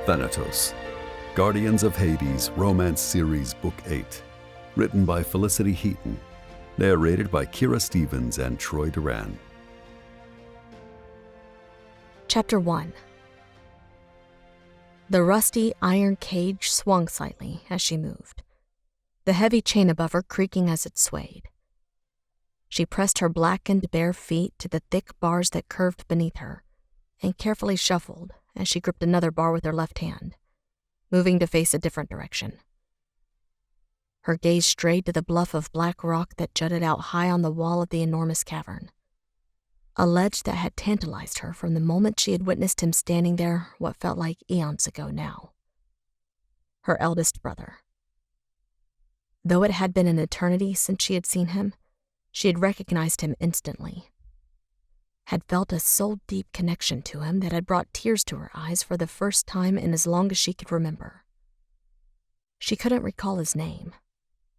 Thanatos, Guardians of Hades Romance Series Book 8, written by Felicity Heaton, narrated by Kira Stevens and Troy Duran. Chapter 1. The rusty iron cage swung slightly as she moved, the heavy chain above her creaking as it swayed. She pressed her blackened bare feet to the thick bars that curved beneath her and carefully shuffled as she gripped another bar with her left hand, moving to face a different direction. Her gaze strayed to the bluff of black rock that jutted out high on the wall of the enormous cavern, a ledge that had tantalized her from the moment she had witnessed him standing there what felt like eons ago now. Her eldest brother. Though it had been an eternity since she had seen him, she had recognized him instantly, had felt a soul-deep connection to him that had brought tears to her eyes for the first time in as long as she could remember. She couldn't recall his name,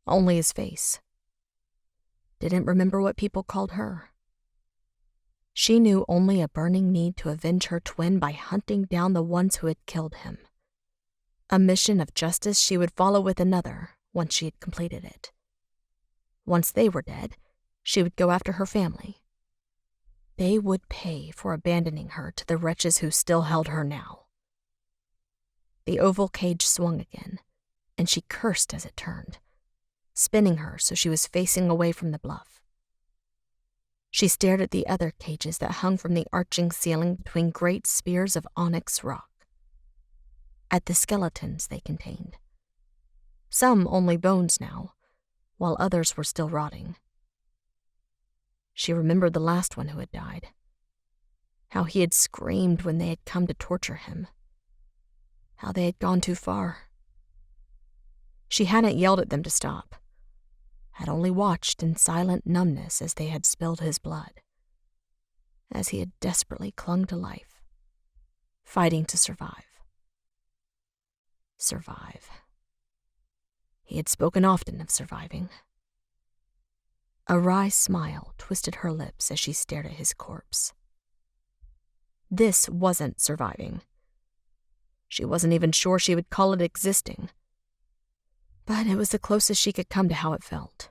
only his face. Didn't remember what people called her. She knew only a burning need to avenge her twin by hunting down the ones who had killed him. A mission of justice she would follow with another once she had completed it. Once they were dead, she would go after her family. They would pay for abandoning her to the wretches who still held her now. The oval cage swung again, and she cursed as it turned, spinning her so she was facing away from the bluff. She stared at the other cages that hung from the arching ceiling between great spears of onyx rock, at the skeletons they contained. Some only bones now, while others were still rotting. She remembered the last one who had died, how he had screamed when they had come to torture him, how they had gone too far. She hadn't yelled at them to stop, had only watched in silent numbness as they had spilled his blood, as he had desperately clung to life, fighting to survive. Survive. He had spoken often of surviving. A wry smile twisted her lips as she stared at his corpse. This wasn't surviving. She wasn't even sure she would call it existing. But it was the closest she could come to how it felt.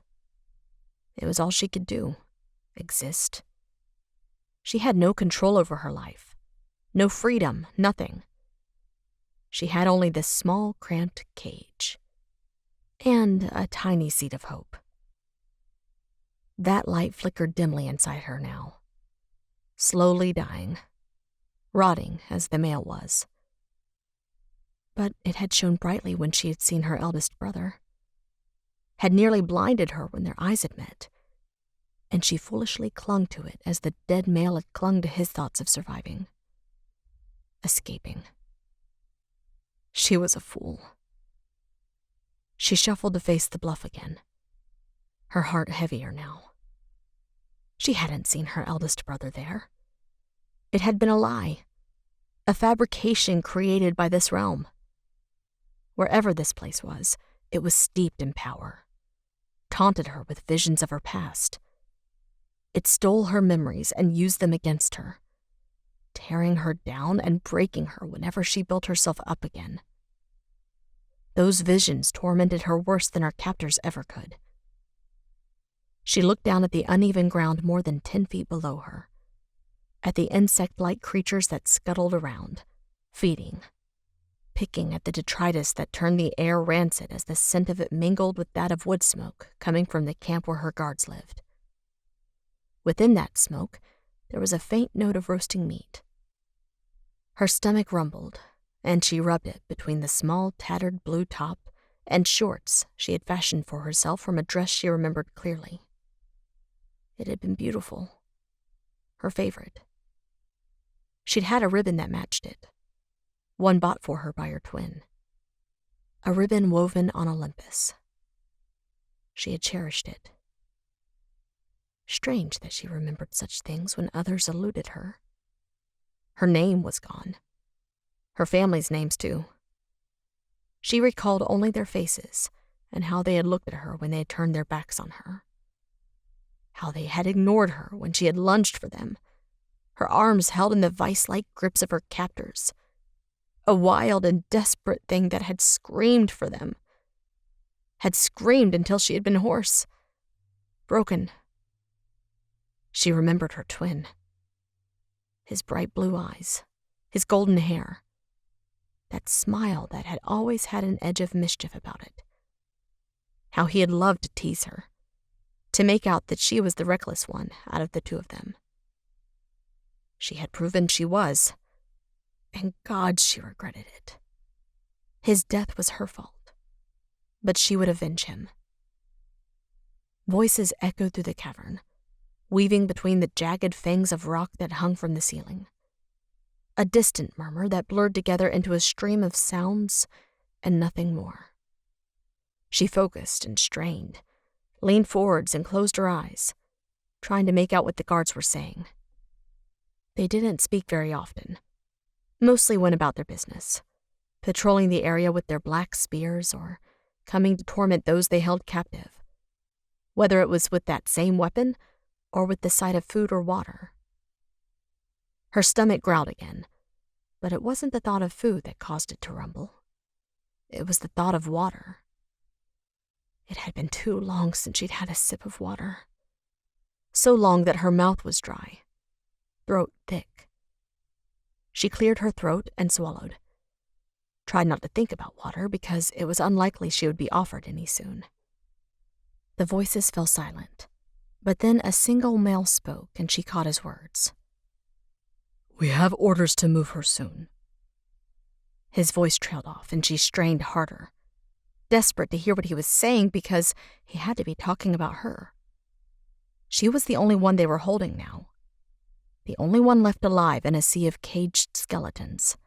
It was all she could do, exist. She had no control over her life, no freedom, nothing. She had only this small, cramped cage, and a tiny seed of hope. That light flickered dimly inside her now, slowly dying, rotting as the male was. But it had shone brightly when she had seen her eldest brother, had nearly blinded her when their eyes had met, and she foolishly clung to it as the dead male had clung to his thoughts of surviving, escaping. She was a fool. She shuffled to face the bluff again, her heart heavier now. She hadn't seen her eldest brother there. It had been a lie, a fabrication created by this realm. Wherever this place was, it was steeped in power, taunted her with visions of her past. It stole her memories and used them against her, tearing her down and breaking her whenever she built herself up again. Those visions tormented her worse than her captors ever could. She looked down at the uneven ground more than 10 feet below her, at the insect-like creatures that scuttled around, feeding, picking at the detritus that turned the air rancid as the scent of it mingled with that of wood smoke coming from the camp where her guards lived. Within that smoke, there was a faint note of roasting meat. Her stomach rumbled, and she rubbed it between the small, tattered blue top and shorts she had fashioned for herself from a dress she remembered clearly. It had been beautiful, her favorite. She'd had a ribbon that matched it, one bought for her by her twin. A ribbon woven on Olympus. She had cherished it. Strange that she remembered such things when others eluded her. Her name was gone. Her family's names, too. She recalled only their faces and how they had looked at her when they had turned their backs on her. How they had ignored her when she had lunged for them, her arms held in the vice-like grips of her captors, a wild and desperate thing that had screamed for them. Had screamed until she had been hoarse, broken. She remembered her twin. His bright blue eyes, his golden hair, that smile that had always had an edge of mischief about it. How he had loved to tease her, to make out that she was the reckless one out of the two of them. She had proven she was, and God, she regretted it. His death was her fault, but she would avenge him. Voices echoed through the cavern, weaving between the jagged fangs of rock that hung from the ceiling. A distant murmur that blurred together into a stream of sounds and nothing more. She focused and strained, leaned forwards and closed her eyes, trying to make out what the guards were saying. They didn't speak very often. Mostly went about their business, patrolling the area with their black spears or coming to torment those they held captive, whether it was with that same weapon or with the sight of food or water. Her stomach growled again, but it wasn't the thought of food that caused it to rumble. It was the thought of water. It had been too long since she'd had a sip of water. So long that her mouth was dry, throat thick. She cleared her throat and swallowed. Tried not to think about water because it was unlikely she would be offered any soon. The voices fell silent, but then a single male spoke and she caught his words. "We have orders to move her soon." His voice trailed off and she strained harder, desperate to hear what he was saying because he had to be talking about her. She was the only one they were holding now. The only one left alive in a sea of caged skeletons.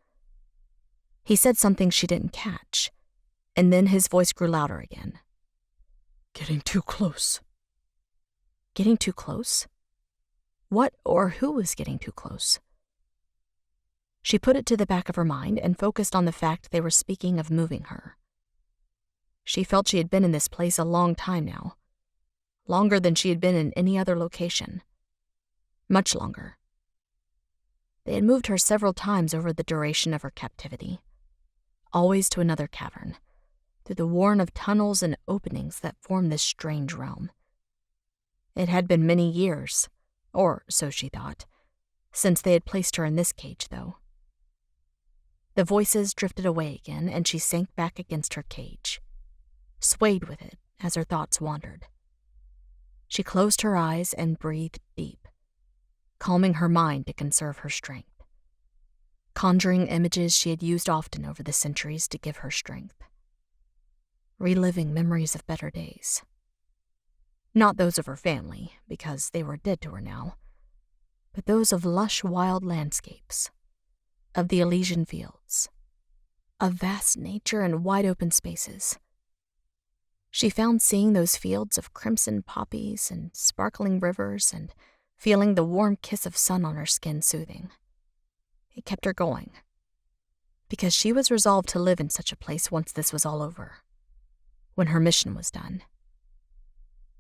He said something she didn't catch, and then his voice grew louder again. "Getting too close." Getting too close? What or who was getting too close? She put it to the back of her mind and focused on the fact they were speaking of moving her. She felt she had been in this place a long time now. Longer than she had been in any other location. Much longer. They had moved her several times over the duration of her captivity. Always to another cavern, through the warren of tunnels and openings that formed this strange realm. It had been many years, or so she thought, since they had placed her in this cage, though. The voices drifted away again, and she sank back against her cage, swayed with it as her thoughts wandered. She closed her eyes and breathed deep, calming her mind to conserve her strength, conjuring images she had used often over the centuries to give her strength, reliving memories of better days. Not those of her family, because they were dead to her now, but those of lush wild landscapes, of the Elysian fields, of vast nature and wide open spaces. She found seeing those fields of crimson poppies and sparkling rivers and feeling the warm kiss of sun on her skin soothing. It kept her going, because she was resolved to live in such a place once this was all over, when her mission was done.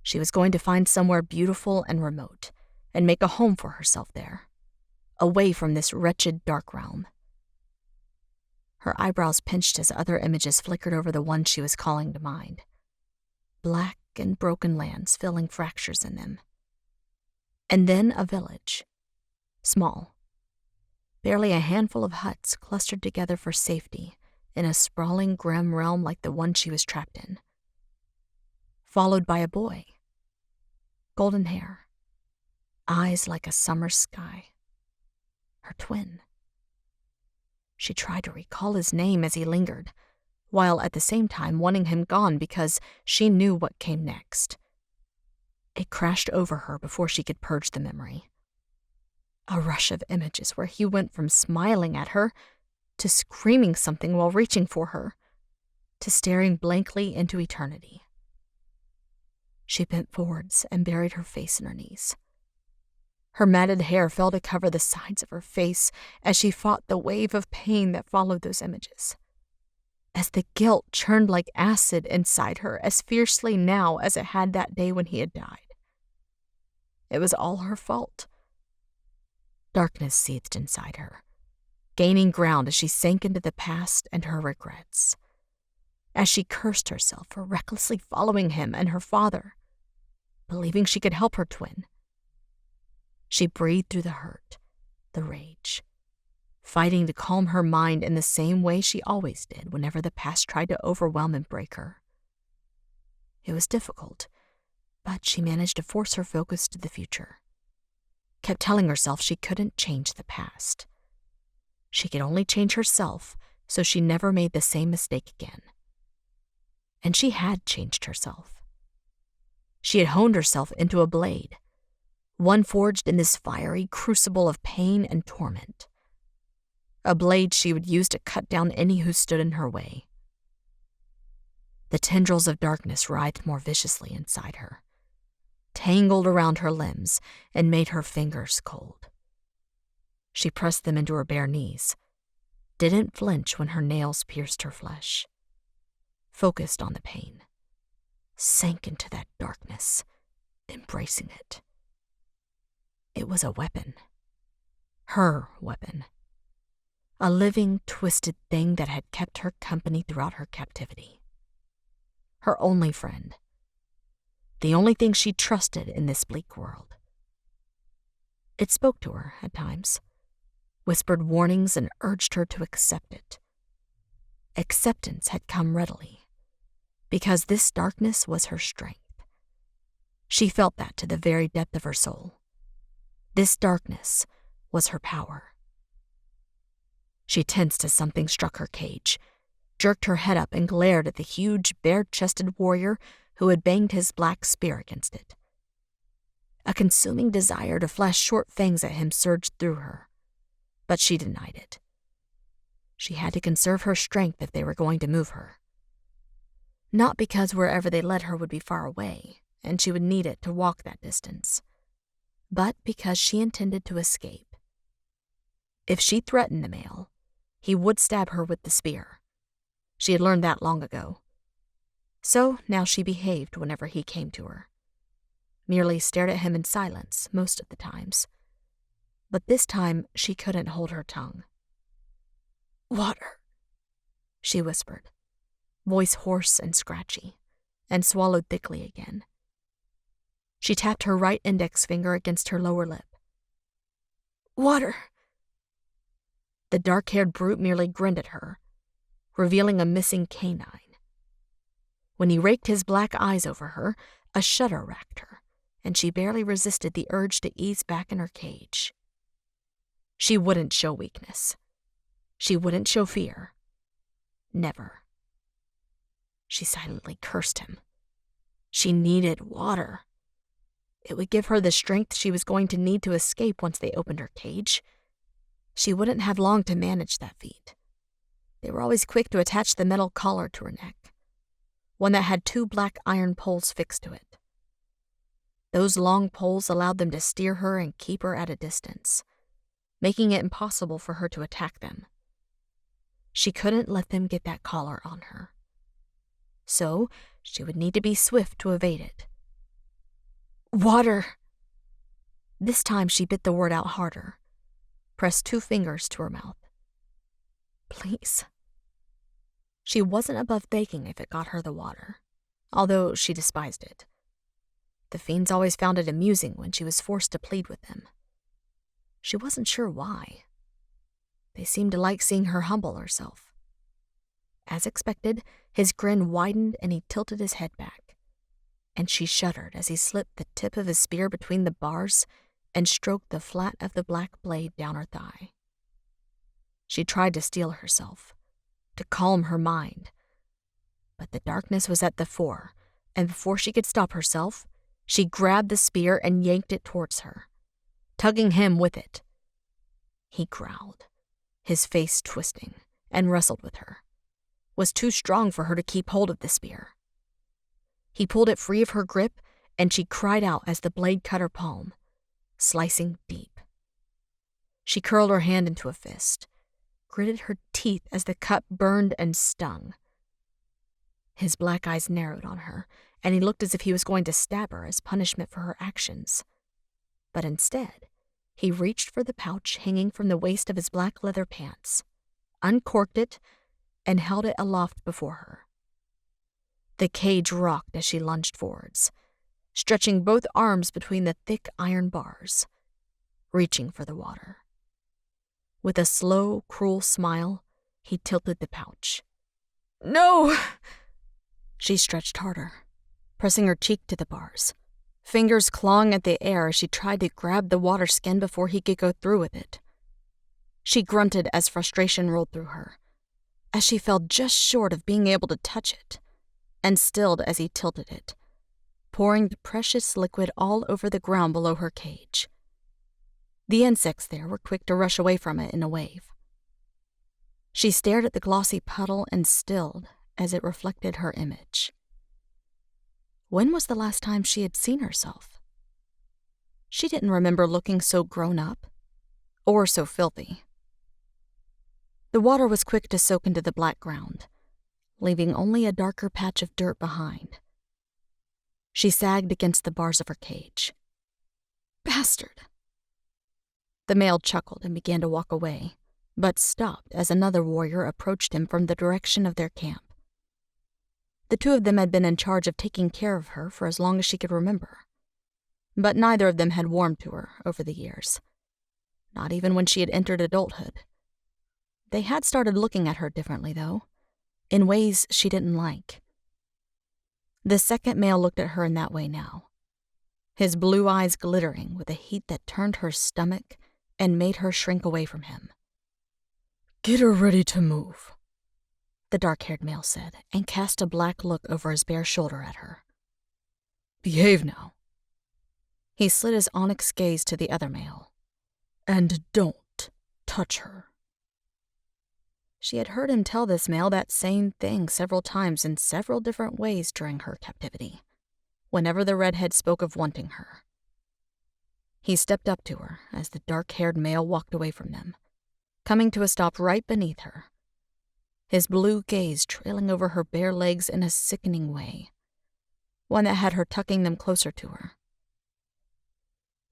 She was going to find somewhere beautiful and remote, and make a home for herself there, away from this wretched dark realm. Her eyebrows pinched as other images flickered over the one she was calling to mind. Black and broken lands filling fractures in them. And then a village. Small. Barely a handful of huts clustered together for safety in a sprawling, grim realm like the one she was trapped in. Followed by a boy. Golden hair. Eyes like a summer sky. Her twin. She tried to recall his name as he lingered, while at the same time wanting him gone because she knew what came next. It crashed over her before she could purge the memory. A rush of images where he went from smiling at her to screaming something while reaching for her, to staring blankly into eternity. She bent forwards and buried her face in her knees. Her matted hair fell to cover the sides of her face as she fought the wave of pain that followed those images. As the guilt churned like acid inside her as fiercely now as it had that day when he had died. It was all her fault. Darkness seethed inside her, gaining ground as she sank into the past and her regrets. As she cursed herself for recklessly following him and her father, believing she could help her twin. She breathed through the hurt, the rage, fighting to calm her mind in the same way she always did whenever the past tried to overwhelm and break her. It was difficult, but she managed to force her focus to the future. Kept telling herself she couldn't change the past. She could only change herself so she never made the same mistake again. And she had changed herself. She had honed herself into a blade, one forged in this fiery crucible of pain and torment. A blade she would use to cut down any who stood in her way. The tendrils of darkness writhed more viciously inside her, tangled around her limbs, and made her fingers cold. She pressed them into her bare knees, didn't flinch when her nails pierced her flesh, focused on the pain, sank into that darkness, embracing it. It was a weapon. Her weapon. A living, twisted thing that had kept her company throughout her captivity. Her only friend. The only thing she trusted in this bleak world. It spoke to her at times, whispered warnings and urged her to accept it. Acceptance had come readily, because this darkness was her strength. She felt that to the very depth of her soul. This darkness was her power. She tensed as something struck her cage, jerked her head up and glared at the huge, bare-chested warrior who had banged his black spear against it. A consuming desire to flash short fangs at him surged through her, but she denied it. She had to conserve her strength if they were going to move her. Not because wherever they led her would be far away, and she would need it to walk that distance, but because she intended to escape. If she threatened the male, he would stab her with the spear. She had learned that long ago. So now she behaved whenever he came to her. Merely stared at him in silence most of the times. But this time she couldn't hold her tongue. "Water," she whispered, voice hoarse and scratchy, and swallowed thickly again. She tapped her right index finger against her lower lip. "Water." The dark-haired brute merely grinned at her, revealing a missing canine. When he raked his black eyes over her, a shudder racked her, and she barely resisted the urge to ease back in her cage. She wouldn't show weakness. She wouldn't show fear. Never. She silently cursed him. She needed water. It would give her the strength she was going to need to escape once they opened her cage. She wouldn't have long to manage that feat. They were always quick to attach the metal collar to her neck, one that had 2 black iron poles fixed to it. Those long poles allowed them to steer her and keep her at a distance, making it impossible for her to attack them. She couldn't let them get that collar on her. So she would need to be swift to evade it. "Water!" This time she bit the word out harder, pressed 2 fingers to her mouth. Please. She wasn't above begging if it got her the water, although she despised it. The fiends always found it amusing when she was forced to plead with them. She wasn't sure why. They seemed to like seeing her humble herself. As expected, his grin widened and he tilted his head back, and she shuddered as he slipped the tip of his spear between the bars and stroked the flat of the black blade down her thigh. She tried to steel herself, to calm her mind, but the darkness was at the fore, and before she could stop herself, she grabbed the spear and yanked it towards her, tugging him with it. He growled, his face twisting, and wrestled with her, was too strong for her to keep hold of the spear. He pulled it free of her grip, and she cried out as the blade cut her palm, slicing deep. She curled her hand into a fist, gritted her teeth as the cut burned and stung. His black eyes narrowed on her, and he looked as if he was going to stab her as punishment for her actions. But instead, He reached for the pouch hanging from the waist of his black leather pants, uncorked it, and held it aloft before her. The cage rocked as she lunged forwards, stretching both arms between the thick iron bars, reaching for the water. With a slow, cruel smile, he tilted the pouch. "No!" She stretched harder, pressing her cheek to the bars, fingers clawing at the air as she tried to grab the water skin before he could go through with it. She grunted as frustration rolled through her, as she fell just short of being able to touch it, and stilled as he tilted it, pouring the precious liquid all over the ground below her cage. The insects there were quick to rush away from it in a wave. She stared at the glossy puddle and stilled as it reflected her image. When was the last time she had seen herself? She didn't remember looking so grown up, or so filthy. The water was quick to soak into the black ground, leaving only a darker patch of dirt behind. She sagged against the bars of her cage. "Bastard!" The male chuckled and began to walk away, but stopped as another warrior approached him from the direction of their camp. The two of them had been in charge of taking care of her for as long as she could remember, but neither of them had warmed to her over the years, not even when she had entered adulthood. They had started looking at her differently, though, in ways she didn't like. The second male looked at her in that way now, his blue eyes glittering with a heat that turned her stomach and made her shrink away from him. "Get her ready to move," the dark-haired male said, and cast a black look over his bare shoulder at her. "Behave now." He slid his onyx gaze to the other male. "And don't touch her." She had heard him tell this male that same thing several times in several different ways during her captivity, whenever the redhead spoke of wanting her. He stepped up to her as the dark-haired male walked away from them, coming to a stop right beneath her, his blue gaze trailing over her bare legs in a sickening way, one that had her tucking them closer to her.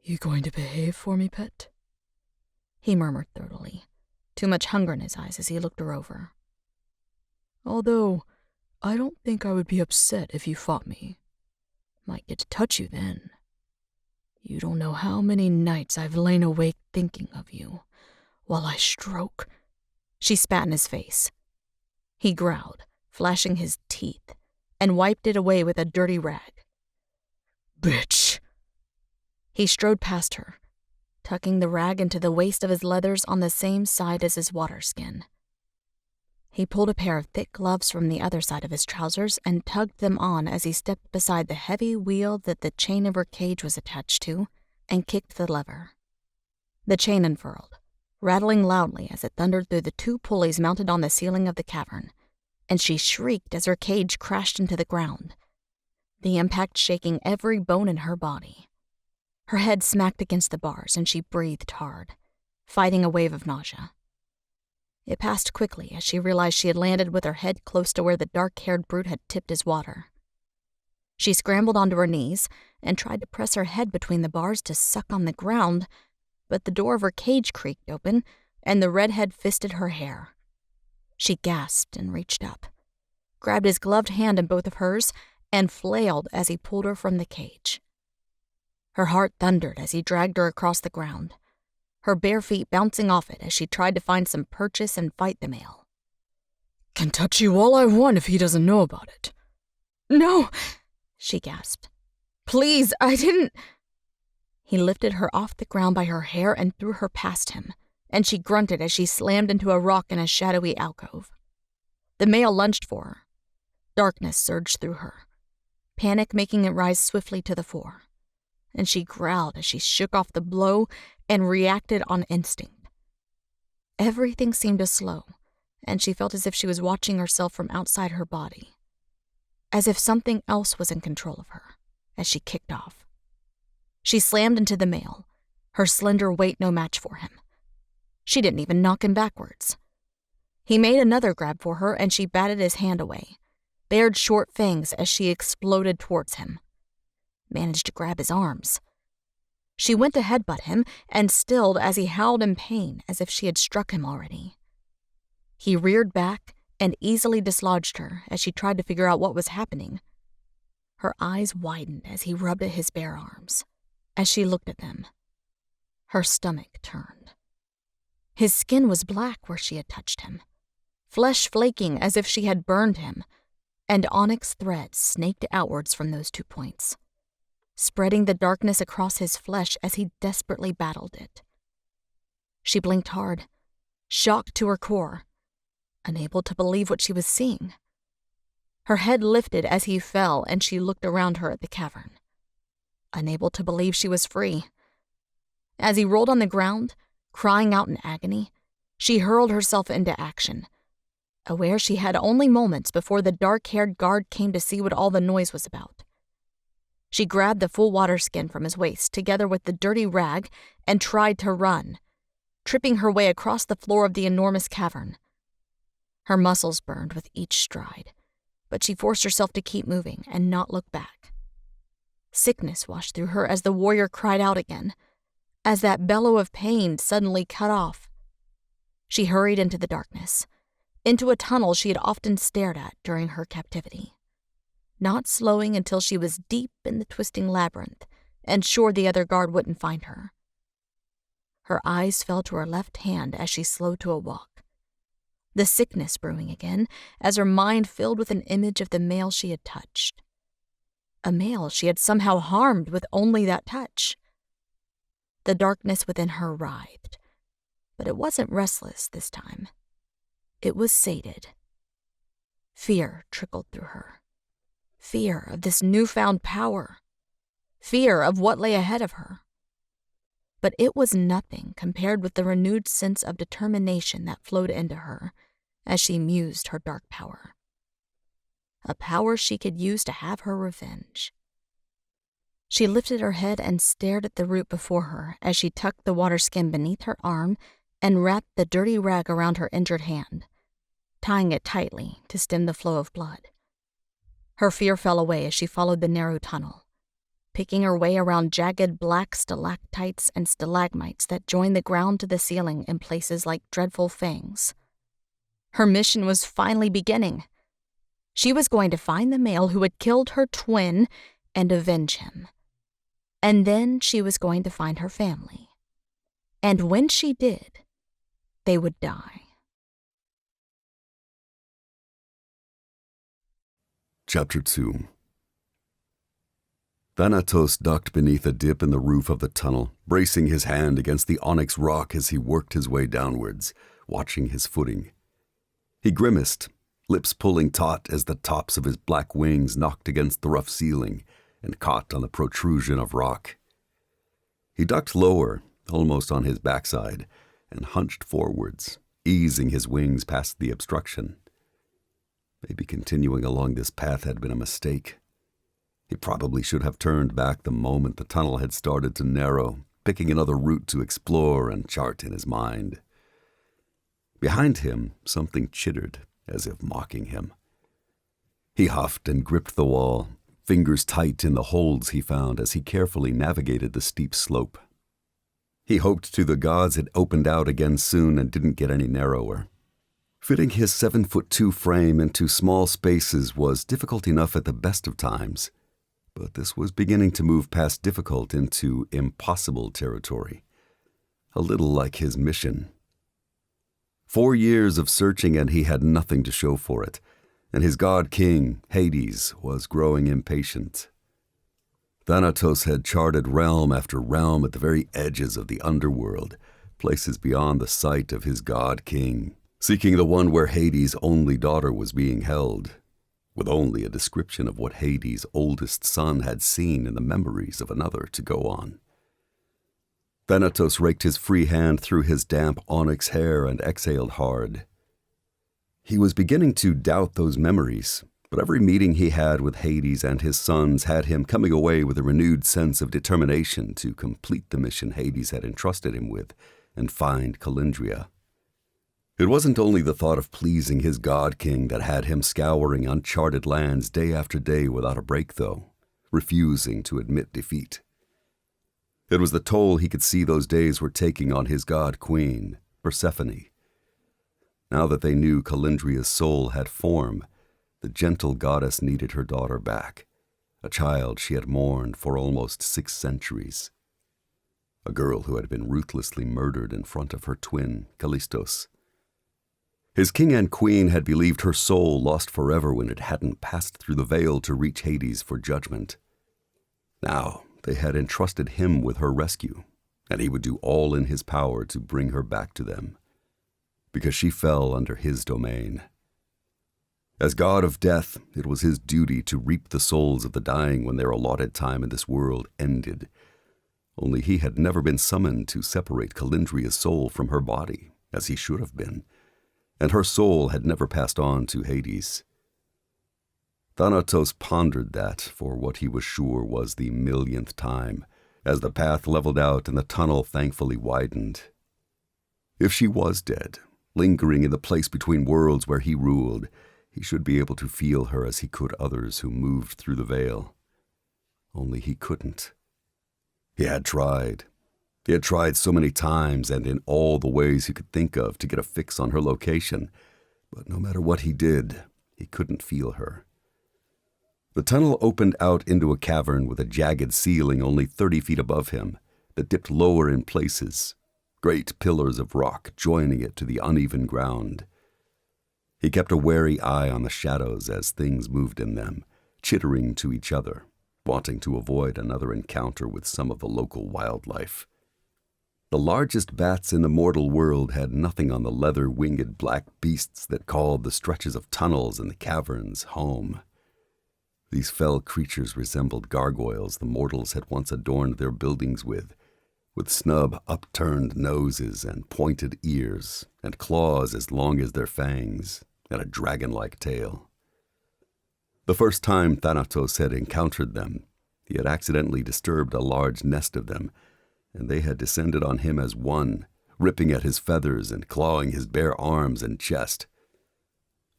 "You going to behave for me, pet?" he murmured throatily, too much hunger in his eyes as he looked her over. "Although, I don't think I would be upset if you fought me. Might get to touch you then. You don't know how many nights I've lain awake thinking of you, while I stroke." She spat in his face. He growled, flashing his teeth, and wiped it away with a dirty rag. "Bitch!" He strode past her, tucking the rag into the waist of his leathers on the same side as his water skin. He pulled a pair of thick gloves from the other side of his trousers and tugged them on as he stepped beside the heavy wheel that the chain of her cage was attached to and kicked the lever. The chain unfurled, rattling loudly as it thundered through the two pulleys mounted on the ceiling of the cavern, and she shrieked as her cage crashed into the ground, the impact shaking every bone in her body. Her head smacked against the bars, and she breathed hard, fighting a wave of nausea. It passed quickly as she realized she had landed with her head close to where the dark-haired brute had tipped his water. She scrambled onto her knees and tried to press her head between the bars to suck on the ground, but the door of her cage creaked open, and the redhead fisted her hair. She gasped and reached up, grabbed his gloved hand in both of hers, and flailed as he pulled her from the cage. Her heart thundered as he dragged her across the ground, her bare feet bouncing off it as she tried to find some purchase and fight the male. "Can touch you all I want if he doesn't know about it." "No," she gasped. "Please, I didn't—" He lifted her off the ground by her hair and threw her past him, and she grunted as she slammed into a rock in a shadowy alcove. The male lunged for her. Darkness surged through her, panic making it rise swiftly to the fore, and she growled as she shook off the blow and reacted on instinct. Everything seemed to slow, and she felt as if she was watching herself from outside her body, as if something else was in control of her, as she kicked off. She slammed into the male, her slender weight no match for him. She didn't even knock him backwards. He made another grab for her, and she batted his hand away, bared short fangs as she exploded towards him. Managed to grab his arms. She went to headbutt him and stilled as he howled in pain as if she had struck him already. He reared back and easily dislodged her as she tried to figure out what was happening. Her eyes widened as he rubbed at his bare arms. As she looked at them, her stomach turned. His skin was black where she had touched him, flesh flaking as if she had burned him, and onyx threads snaked outwards from those 2 points, spreading the darkness across his flesh as he desperately battled it. She blinked hard, shocked to her core, unable to believe what she was seeing. Her head lifted as he fell, and she looked around her at the cavern, unable to believe she was free. As he rolled on the ground, crying out in agony, she hurled herself into action, aware she had only moments before the dark-haired guard came to see what all the noise was about. She grabbed the full water skin from his waist, together with the dirty rag, and tried to run, tripping her way across the floor of the enormous cavern. Her muscles burned with each stride, but she forced herself to keep moving and not look back. Sickness washed through her as the warrior cried out again, as that bellow of pain suddenly cut off. She hurried into the darkness, into a tunnel she had often stared at during her captivity, not slowing until she was deep in the twisting labyrinth and sure the other guard wouldn't find her. Her eyes fell to her left hand as she slowed to a walk, the sickness brewing again as her mind filled with an image of the male she had touched, a male she had somehow harmed with only that touch. The darkness within her writhed, but it wasn't restless this time. It was sated. Fear trickled through her. Fear of this newfound power. Fear of what lay ahead of her. But it was nothing compared with the renewed sense of determination that flowed into her as she mused her dark power. A power she could use to have her revenge. She lifted her head and stared at the root before her as she tucked the water skin beneath her arm and wrapped the dirty rag around her injured hand, tying it tightly to stem the flow of blood. Her fear fell away as she followed the narrow tunnel, picking her way around jagged black stalactites and stalagmites that joined the ground to the ceiling in places like dreadful fangs. Her mission was finally beginning. She was going to find the male who had killed her twin and avenge him. And then she was going to find her family. And when she did, they would die. Chapter 2. Thanatos ducked beneath a dip in the roof of the tunnel, bracing his hand against the onyx rock as he worked his way downwards, watching his footing. He grimaced, lips pulling taut as the tops of his black wings knocked against the rough ceiling and caught on the protrusion of rock. He ducked lower, almost on his backside, and hunched forwards, easing his wings past the obstruction. Maybe continuing along this path had been a mistake. He probably should have turned back the moment the tunnel had started to narrow, picking another route to explore and chart in his mind. Behind him, something chittered, as if mocking him. He huffed and gripped the wall, fingers tight in the holds he found as he carefully navigated the steep slope. He hoped to the gods it opened out again soon and didn't get any narrower. Fitting his 7'2" frame into small spaces was difficult enough at the best of times, but this was beginning to move past difficult into impossible territory, a little like his mission. 4 years of searching and he had nothing to show for it, and his god-king, Hades, was growing impatient. Thanatos had charted realm after realm at the very edges of the underworld, places beyond the sight of his god-king, seeking the one where Hades' only daughter was being held, with only a description of what Hades' oldest son had seen in the memories of another to go on. Thanatos raked his free hand through his damp onyx hair and exhaled hard. He was beginning to doubt those memories, but every meeting he had with Hades and his sons had him coming away with a renewed sense of determination to complete the mission Hades had entrusted him with and find Calendria. It wasn't only the thought of pleasing his god-king that had him scouring uncharted lands day after day without a break, though, refusing to admit defeat. It was the toll he could see those days were taking on his god-queen, Persephone. Now that they knew Calendria's soul had form, the gentle goddess needed her daughter back, a child she had mourned for almost 6 centuries. A girl who had been ruthlessly murdered in front of her twin, Callistos. His king and queen had believed her soul lost forever when it hadn't passed through the veil to reach Hades for judgment. Now they had entrusted him with her rescue, and he would do all in his power to bring her back to them, because she fell under his domain. As god of death, it was his duty to reap the souls of the dying when their allotted time in this world ended. Only he had never been summoned to separate Calendria's soul from her body, as he should have been, and her soul had never passed on to Hades. Thanatos pondered that for what he was sure was the millionth time, as the path leveled out and the tunnel thankfully widened. If she was dead, lingering in the place between worlds where he ruled, he should be able to feel her as he could others who moved through the veil. Only he couldn't. He had tried. He had tried so many times and in all the ways he could think of to get a fix on her location, but no matter what he did, he couldn't feel her. The tunnel opened out into a cavern with a jagged ceiling only 30 feet above him that dipped lower in places, great pillars of rock joining it to the uneven ground. He kept a wary eye on the shadows as things moved in them, chittering to each other, wanting to avoid another encounter with some of the local wildlife. The largest bats in the mortal world had nothing on the leather-winged black beasts that called the stretches of tunnels and the caverns home. These fell creatures resembled gargoyles the mortals had once adorned their buildings with snub, upturned noses and pointed ears, and claws as long as their fangs, and a dragon-like tail. The first time Thanatos had encountered them, he had accidentally disturbed a large nest of them, and they had descended on him as one, ripping at his feathers and clawing his bare arms and chest.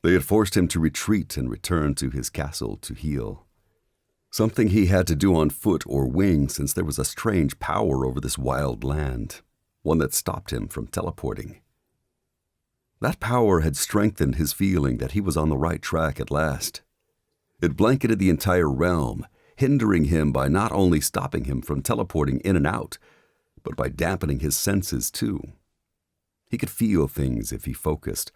They had forced him to retreat and return to his castle to heal. Something he had to do on foot or wing, since there was a strange power over this wild land, one that stopped him from teleporting. That power had strengthened his feeling that he was on the right track at last. It blanketed the entire realm, hindering him by not only stopping him from teleporting in and out, but by dampening his senses too. He could feel things if he focused,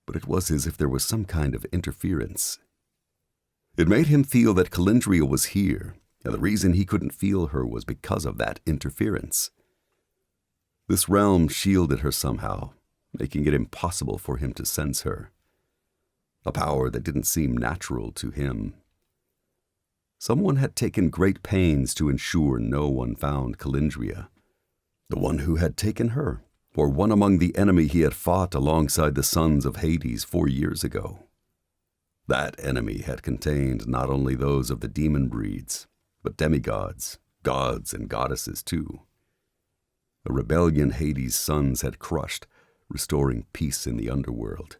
but it was as if there was some kind of interference. It made him feel that Calendria was here, and the reason he couldn't feel her was because of that interference. This realm shielded her somehow, making it impossible for him to sense her. A power that didn't seem natural to him. Someone had taken great pains to ensure no one found Calendria, the one who had taken her, or one among the enemy he had fought alongside the sons of Hades 4 years ago. That enemy had contained not only those of the demon breeds, but demigods, gods, and goddesses too. A rebellion Hades' sons had crushed, restoring peace in the underworld.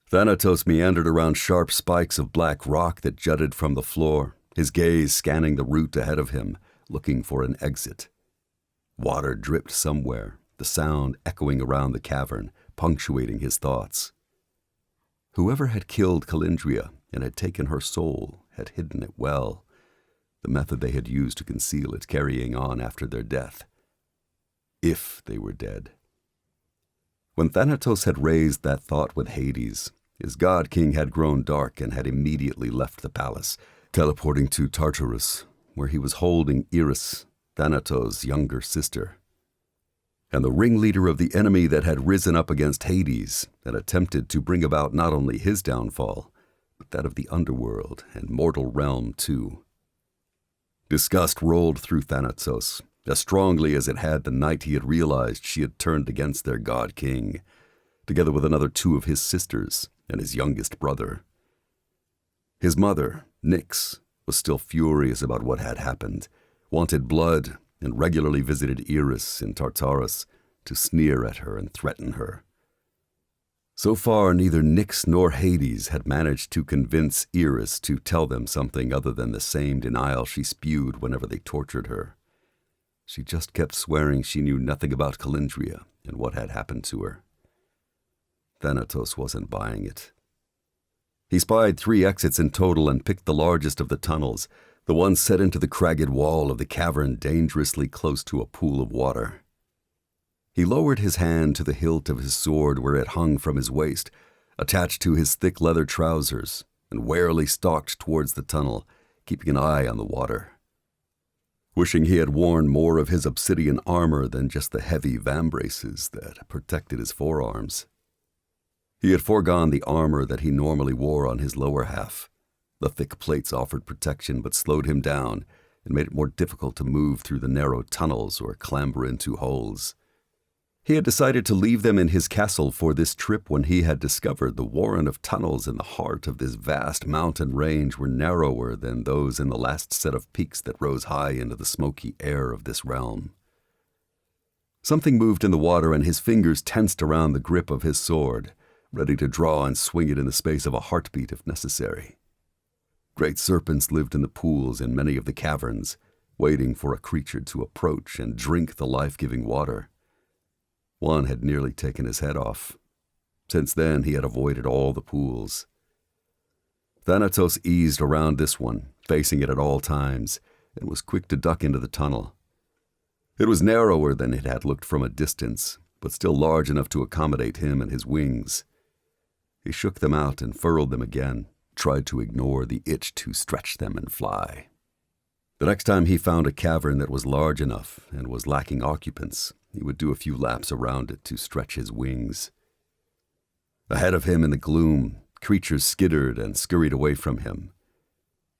Thanatos meandered around sharp spikes of black rock that jutted from the floor, his gaze scanning the route ahead of him, looking for an exit. Water dripped somewhere, the sound echoing around the cavern, punctuating his thoughts. Whoever had killed Calendria and had taken her soul had hidden it well, the method they had used to conceal it carrying on after their death. If they were dead. When Thanatos had raised that thought with Hades, his god-king had grown dark and had immediately left the palace, teleporting to Tartarus, where he was holding Eris, Thanatos' younger sister. And the ringleader of the enemy that had risen up against Hades and attempted to bring about not only his downfall, but that of the underworld and mortal realm too. Disgust rolled through Thanatos, as strongly as it had the night he had realized she had turned against their god-king, together with another 2 of his sisters and his youngest brother. His mother, Nyx, was still furious about what had happened, wanted blood, and regularly visited Eris in Tartarus to sneer at her and threaten her. So far, neither Nyx nor Hades had managed to convince Eris to tell them something other than the same denial she spewed whenever they tortured her. She just kept swearing she knew nothing about Calindria and what had happened to her. Thanatos wasn't buying it. He spied 3 exits in total and picked the largest of the tunnels, the one set into the cragged wall of the cavern dangerously close to a pool of water. He lowered his hand to the hilt of his sword where it hung from his waist, attached to his thick leather trousers, and warily stalked towards the tunnel, keeping an eye on the water. Wishing he had worn more of his obsidian armor than just the heavy vambraces that protected his forearms. He had foregone the armor that he normally wore on his lower half. The thick plates offered protection but slowed him down and made it more difficult to move through the narrow tunnels or clamber into holes. He had decided to leave them in his castle for this trip when he had discovered the warren of tunnels in the heart of this vast mountain range were narrower than those in the last set of peaks that rose high into the smoky air of this realm. Something moved in the water and his fingers tensed around the grip of his sword, ready to draw and swing it in the space of a heartbeat if necessary. Great serpents lived in the pools in many of the caverns, waiting for a creature to approach and drink the life-giving water. One had nearly taken his head off. Since then, he had avoided all the pools. Thanatos eased around this one, facing it at all times, and was quick to duck into the tunnel. It was narrower than it had looked from a distance, but still large enough to accommodate him and his wings. He shook them out and furled them again, tried to ignore the itch to stretch them and fly. The next time he found a cavern that was large enough and was lacking occupants, he would do a few laps around it to stretch his wings. Ahead of him in the gloom, creatures skittered and scurried away from him.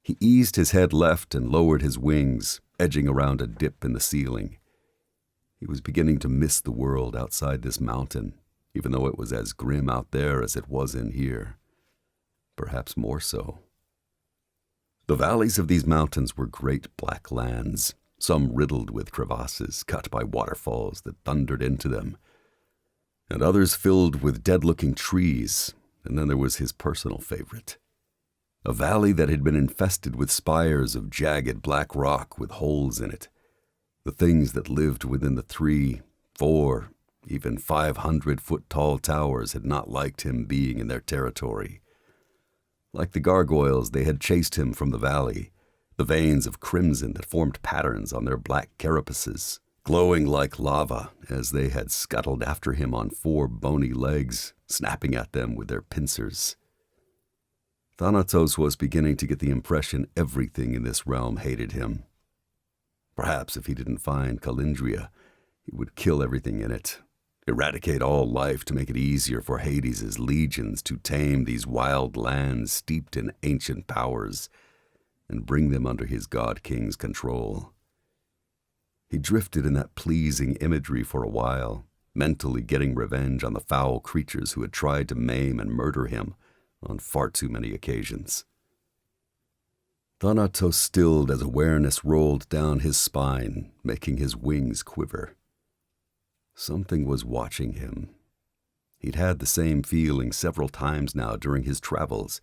He eased his head left and lowered his wings, edging around a dip in the ceiling. He was beginning to miss the world outside this mountain, even though it was as grim out there as it was in here. Perhaps more so. The valleys of these mountains were great black lands, some riddled with crevasses cut by waterfalls that thundered into them, and others filled with dead-looking trees, and then there was his personal favorite. A valley that had been infested with spires of jagged black rock with holes in it. The things that lived within the 3, 4, even 500-foot-tall towers had not liked him being in their territory. Like the gargoyles, they had chased him from the valley, the veins of crimson that formed patterns on their black carapaces, glowing like lava as they had scuttled after him on 4 bony legs, snapping at them with their pincers. Thanatos was beginning to get the impression everything in this realm hated him. Perhaps if he didn't find Calindria, he would kill everything in it, eradicate all life to make it easier for Hades' legions to tame these wild lands steeped in ancient powers and bring them under his god-king's control. He drifted in that pleasing imagery for a while, mentally getting revenge on the foul creatures who had tried to maim and murder him on far too many occasions. Thanatos stilled as awareness rolled down his spine, making his wings quiver. Something was watching him. He'd had the same feeling several times now during his travels,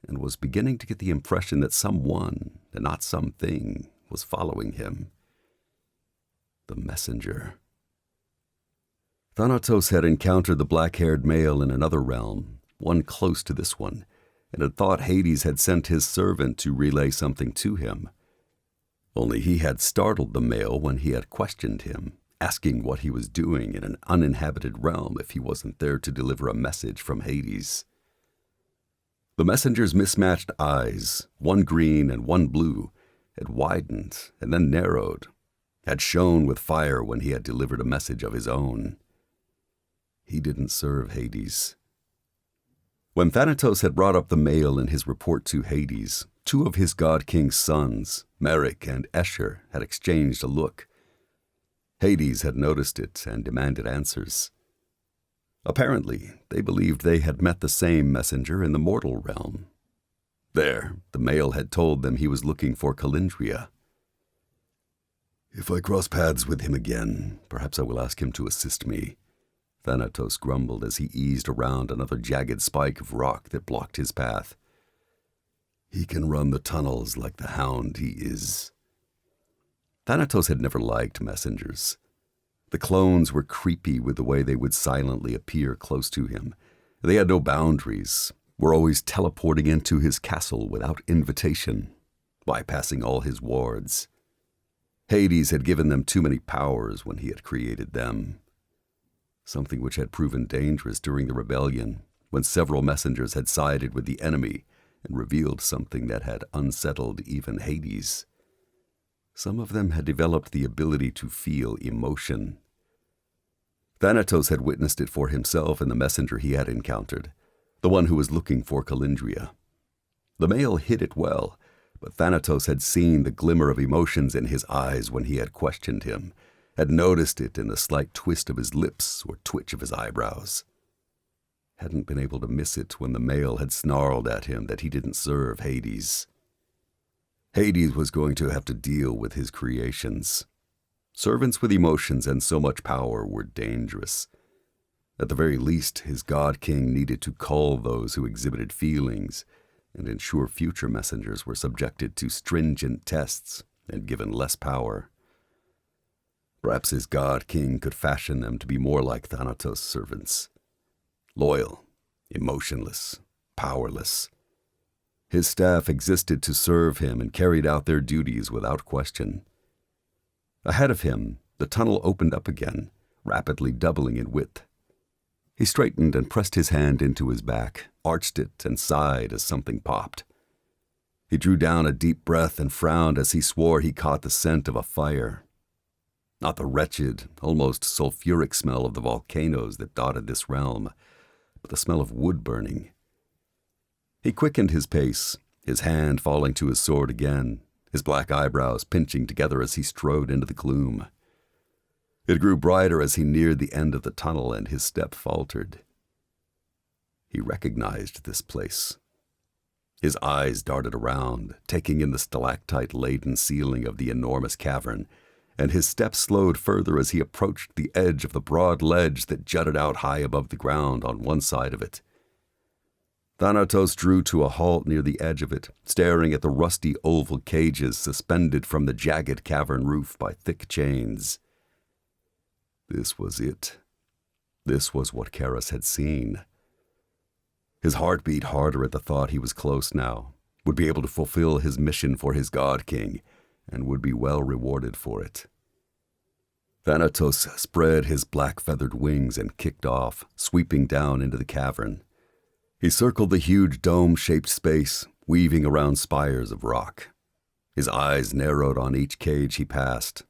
and was beginning to get the impression that someone, and not something, was following him. The messenger. Thanatos had encountered the black-haired male in another realm, one close to this one, and had thought Hades had sent his servant to relay something to him. Only he had startled the male when he had questioned him, asking what he was doing in an uninhabited realm if he wasn't there to deliver a message from Hades. The messenger's mismatched eyes, one green and one blue, had widened and then narrowed, had shone with fire when he had delivered a message of his own. He didn't serve Hades. When Thanatos had brought up the male in his report to Hades, 2 of his god-king's sons, Merrick and Escher, had exchanged a look. Hades had noticed it and demanded answers. Apparently, they believed they had met the same messenger in the mortal realm. There, the male had told them he was looking for Calindria. "If I cross paths with him again, perhaps I will ask him to assist me," Thanatos grumbled as he eased around another jagged spike of rock that blocked his path. "He can run the tunnels like the hound he is." Thanatos had never liked messengers. The clones were creepy with the way they would silently appear close to him. They had no boundaries, were always teleporting into his castle without invitation, bypassing all his wards. Hades had given them too many powers when he had created them, something which had proven dangerous during the rebellion, when several messengers had sided with the enemy and revealed something that had unsettled even Hades. Some of them had developed the ability to feel emotion. Thanatos had witnessed it for himself in the messenger he had encountered, the one who was looking for Calindria. The male hid it well, but Thanatos had seen the glimmer of emotions in his eyes when he had questioned him, had noticed it in the slight twist of his lips or twitch of his eyebrows. Hadn't been able to miss it when the male had snarled at him that he didn't serve Hades. Hades was going to have to deal with his creations. Servants with emotions and so much power were dangerous. At the very least, his god-king needed to cull those who exhibited feelings and ensure future messengers were subjected to stringent tests and given less power. Perhaps his god-king could fashion them to be more like Thanatos' servants. Loyal, emotionless, powerless. His staff existed to serve him and carried out their duties without question. Ahead of him, the tunnel opened up again, rapidly doubling in width. He straightened and pressed his hand into his back, arched it, and sighed as something popped. He drew down a deep breath and frowned as he swore he caught the scent of a fire. Not the wretched, almost sulfuric smell of the volcanoes that dotted this realm, but the smell of wood burning. He quickened his pace, his hand falling to his sword again, his black eyebrows pinching together as he strode into the gloom. It grew brighter as he neared the end of the tunnel, and his step faltered. He recognized this place. His eyes darted around, taking in the stalactite-laden ceiling of the enormous cavern, and his steps slowed further as he approached the edge of the broad ledge that jutted out high above the ground on one side of it. Thanatos drew to a halt near the edge of it, staring at the rusty oval cages suspended from the jagged cavern roof by thick chains. This was it. This was what Charis had seen. His heart beat harder at the thought he was close now, would be able to fulfill his mission for his god-king, and would be well rewarded for it. Thanatos spread his black-feathered wings and kicked off, sweeping down into the cavern. He circled the huge dome-shaped space, weaving around spires of rock. His eyes narrowed on each cage he passed.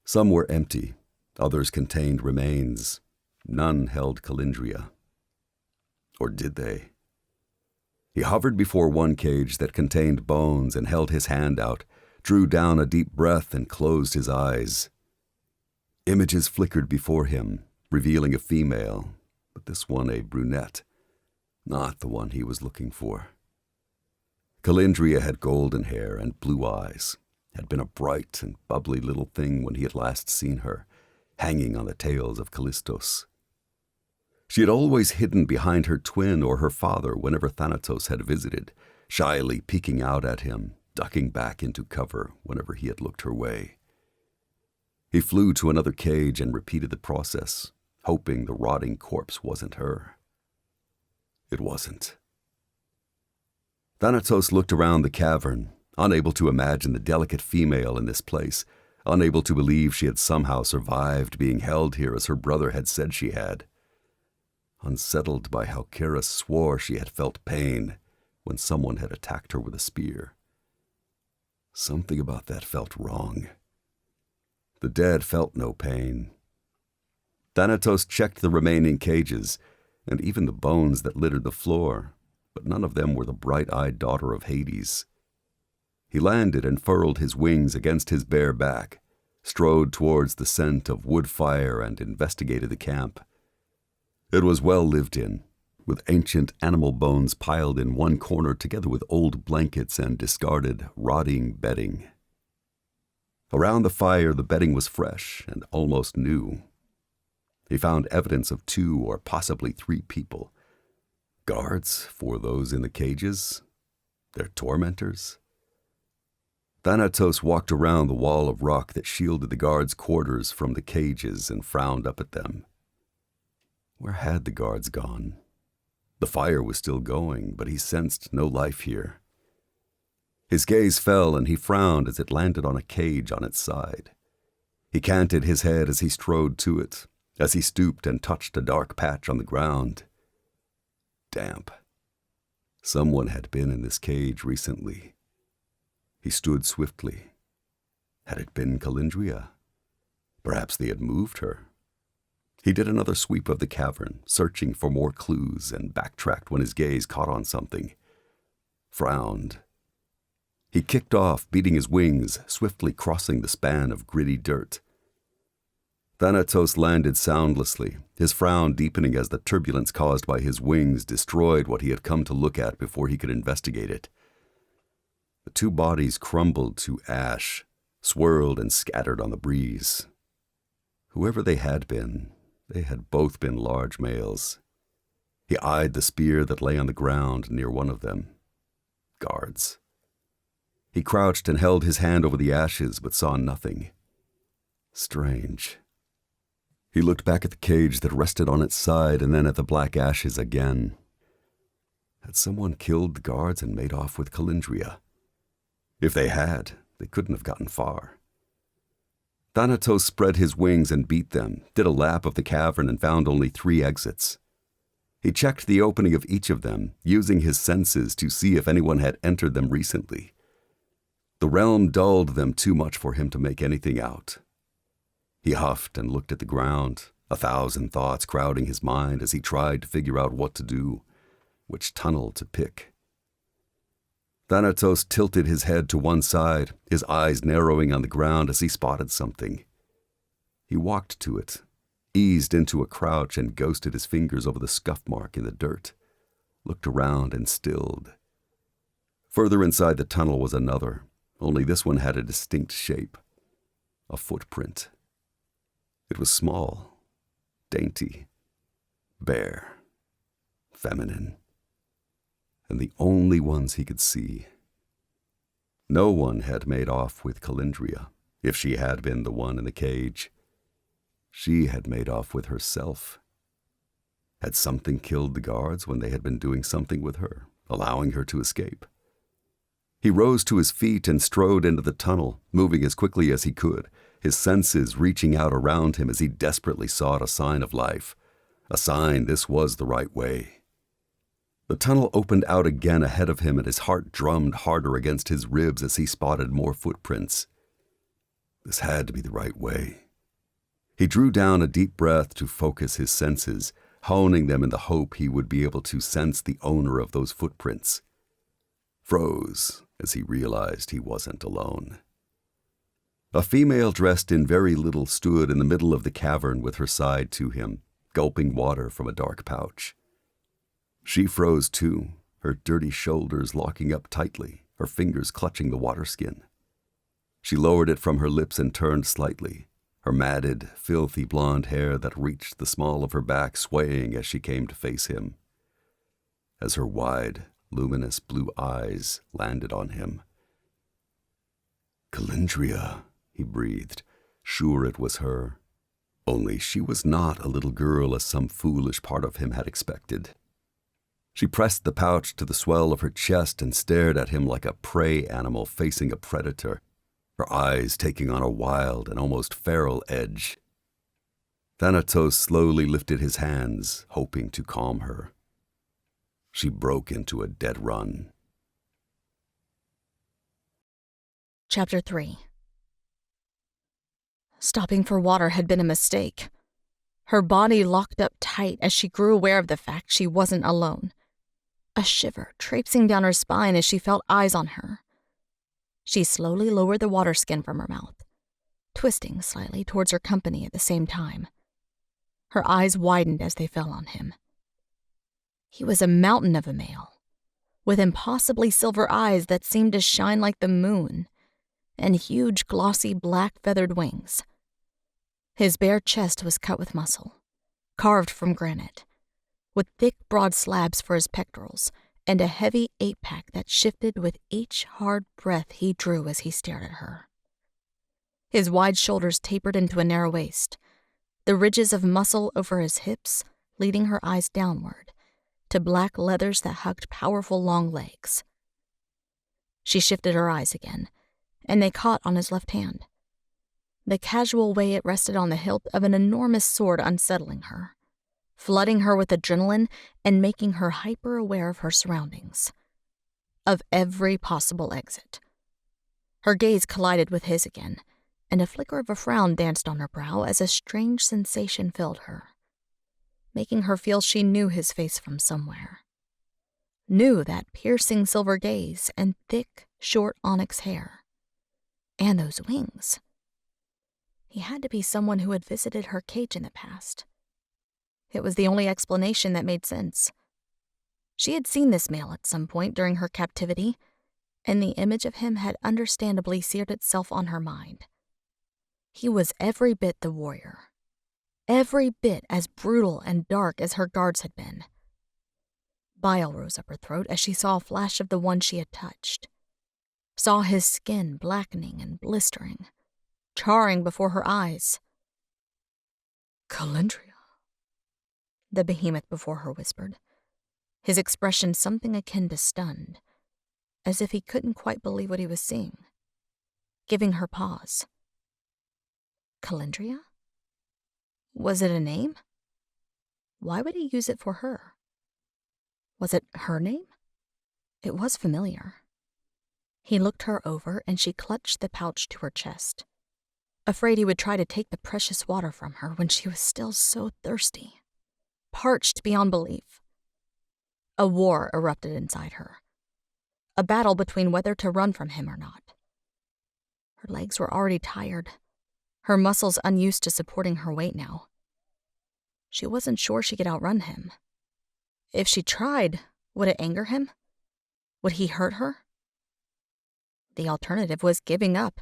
Some were empty, others contained remains. None held Calindria. Or did they? He hovered before one cage that contained bones and held his hand out, drew down a deep breath and closed his eyes. Images flickered before him, revealing a female, but this one a brunette. Not the one he was looking for. Calindria had golden hair and blue eyes, had been a bright and bubbly little thing when he had last seen her, hanging on the tails of Callistos. She had always hidden behind her twin or her father whenever Thanatos had visited, shyly peeking out at him, ducking back into cover whenever he had looked her way. He flew to another cage and repeated the process, hoping the rotting corpse wasn't her. It wasn't. Thanatos looked around the cavern, unable to imagine the delicate female in this place, unable to believe she had somehow survived being held here as her brother had said she had. Unsettled by how Charis swore she had felt pain when someone had attacked her with a spear. Something about that felt wrong. The dead felt no pain. Thanatos checked the remaining cages, and even the bones that littered the floor, but none of them were the bright-eyed daughter of Hades. He landed and furled his wings against his bare back, strode towards the scent of wood fire and investigated the camp. It was well lived in, with ancient animal bones piled in one corner together with old blankets and discarded, rotting bedding. Around the fire, the bedding was fresh and almost new. He found evidence of 2 or possibly 3 people. Guards for those in the cages? Their tormentors? Thanatos walked around the wall of rock that shielded the guards' quarters from the cages and frowned up at them. Where had the guards gone? The fire was still going, but he sensed no life here. His gaze fell and he frowned as it landed on a cage on its side. He canted his head as he strode to it, as he stooped and touched a dark patch on the ground. Damp. Someone had been in this cage recently. He stood swiftly. Had it been Calindria? Perhaps they had moved her. He did another sweep of the cavern, searching for more clues, and backtracked when his gaze caught on something. Frowned. He kicked off, beating his wings, swiftly crossing the span of gritty dirt. Thanatos landed soundlessly, his frown deepening as the turbulence caused by his wings destroyed what he had come to look at before he could investigate it. The two bodies crumbled to ash, swirled and scattered on the breeze. Whoever they had both been large males. He eyed the spear that lay on the ground near one of them. Guards. He crouched and held his hand over the ashes, but saw nothing. Strange. He looked back at the cage that rested on its side and then at the black ashes again. Had someone killed the guards and made off with Calindria? If they had, they couldn't have gotten far. Thanatos spread his wings and beat them, did a lap of the cavern and found only 3 exits. He checked the opening of each of them, using his senses to see if anyone had entered them recently. The realm dulled them too much for him to make anything out. He huffed and looked at the ground, 1,000 thoughts crowding his mind as he tried to figure out what to do, which tunnel to pick. Thanatos tilted his head to one side, his eyes narrowing on the ground as he spotted something. He walked to it, eased into a crouch and ghosted his fingers over the scuff mark in the dirt, looked around and stilled. Further inside the tunnel was another, only this one had a distinct shape, a footprint. It was small, dainty, bare, feminine, and the only ones he could see. No one had made off with Calindria, if she had been the one in the cage. She had made off with herself. Had something killed the guards when they had been doing something with her, allowing her to escape? He rose to his feet and strode into the tunnel, moving as quickly as he could, his senses reaching out around him as he desperately sought a sign of life, a sign this was the right way. The tunnel opened out again ahead of him and his heart drummed harder against his ribs as he spotted more footprints. This had to be the right way. He drew down a deep breath to focus his senses, honing them in the hope he would be able to sense the owner of those footprints. Froze as he realized he wasn't alone. A female dressed in very little stood in the middle of the cavern with her side to him, gulping water from a dark pouch. She froze too, her dirty shoulders locking up tightly, her fingers clutching the water skin. She lowered it from her lips and turned slightly, her matted, filthy blonde hair that reached the small of her back swaying as she came to face him. As her wide, luminous blue eyes landed on him. Calindria, he breathed, sure it was her. Only she was not a little girl as some foolish part of him had expected. She pressed the pouch to the swell of her chest and stared at him like a prey animal facing a predator, her eyes taking on a wild and almost feral edge. Thanatos slowly lifted his hands, hoping to calm her. She broke into a dead run. Chapter 3. Stopping for water had been a mistake. Her body locked up tight as she grew aware of the fact she wasn't alone. A shiver traipsing down her spine as she felt eyes on her. She slowly lowered the water skin from her mouth, twisting slightly towards her company at the same time. Her eyes widened as they fell on him. He was a mountain of a male, with impossibly silver eyes that seemed to shine like the moon, and huge, glossy, black feathered wings. His bare chest was cut with muscle, carved from granite, with thick, broad slabs for his pectorals and a heavy 8-pack that shifted with each hard breath he drew as he stared at her. His wide shoulders tapered into a narrow waist, the ridges of muscle over his hips leading her eyes downward to black leathers that hugged powerful long legs. She shifted her eyes again, and they caught on his left hand, the casual way it rested on the hilt of an enormous sword unsettling her, flooding her with adrenaline and making her hyper-aware of her surroundings, of every possible exit. Her gaze collided with his again, and a flicker of a frown danced on her brow as a strange sensation filled her, making her feel she knew his face from somewhere. Knew that piercing silver gaze and thick, short onyx hair. And those wings. He had to be someone who had visited her cage in the past. It was the only explanation that made sense. She had seen this male at some point during her captivity, and the image of him had understandably seared itself on her mind. He was every bit the warrior. Every bit as brutal and dark as her guards had been. Bile rose up her throat as she saw a flash of the one she had touched. Saw his skin blackening and blistering, charring before her eyes. "Calendria," the behemoth before her whispered, his expression something akin to stunned, as if he couldn't quite believe what he was seeing, giving her pause. Calendria? Was it a name? Why would he use it for her? Was it her name? It was familiar. He looked her over and she clutched the pouch to her chest, afraid he would try to take the precious water from her when she was still so thirsty, parched beyond belief. A war erupted inside her, a battle between whether to run from him or not. Her legs were already tired, her muscles unused to supporting her weight now. She wasn't sure she could outrun him. If she tried, would it anger him? Would he hurt her? The alternative was giving up,